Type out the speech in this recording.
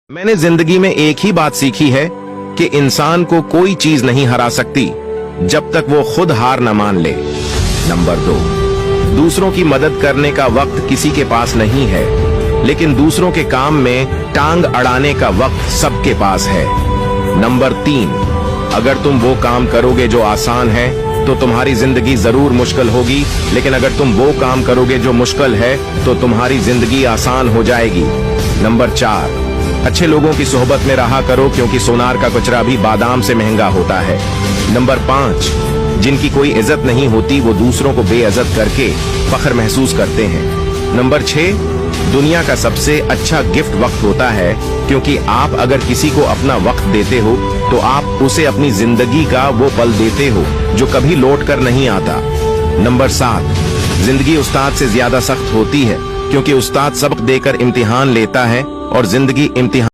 मैंने जिंदगी में एक ही बात सीखी है कि इंसान को कोई चीज नहीं हरा सकती जब तक वो खुद हार न मान ले। नंबर 2, दूसरों की मदद करने का वक्त किसी के पास नहीं है, लेकिन दूसरों के काम में टांग अड़ाने का वक्त सबके पास है। नंबर 3, अगर तुम वो काम करोगे जो आसान है तो तुम्हारी जिंदगी जरूर मुश्किल होगी, लेकिन अगर तुम वो काम करोगे जो मुश्किल है तो तुम्हारी जिंदगी आसान हो जाएगी। नंबर 4, अच्छे लोगों की सोहबत में रहा करो, क्योंकि सोनार का कचरा भी बादाम से महंगा होता है। नंबर 5, जिनकी कोई इज्जत नहीं होती वो दूसरों को बेइज्जत करके फख्र महसूस करते हैं। नंबर 6, दुनिया का सबसे अच्छा गिफ्ट वक्त होता है, क्योंकि आप अगर किसी को अपना वक्त देते हो तो आप उसे अपनी जिंदगी का वो पल देते हो जो कभी लौट कर नहीं आता। नंबर 7, जिंदगी उस्ताद से ज्यादा सख्त होती है, क्योंकि उस्ताद सबक देकर इम्तिहान लेता है और जिंदगी इम्तिहान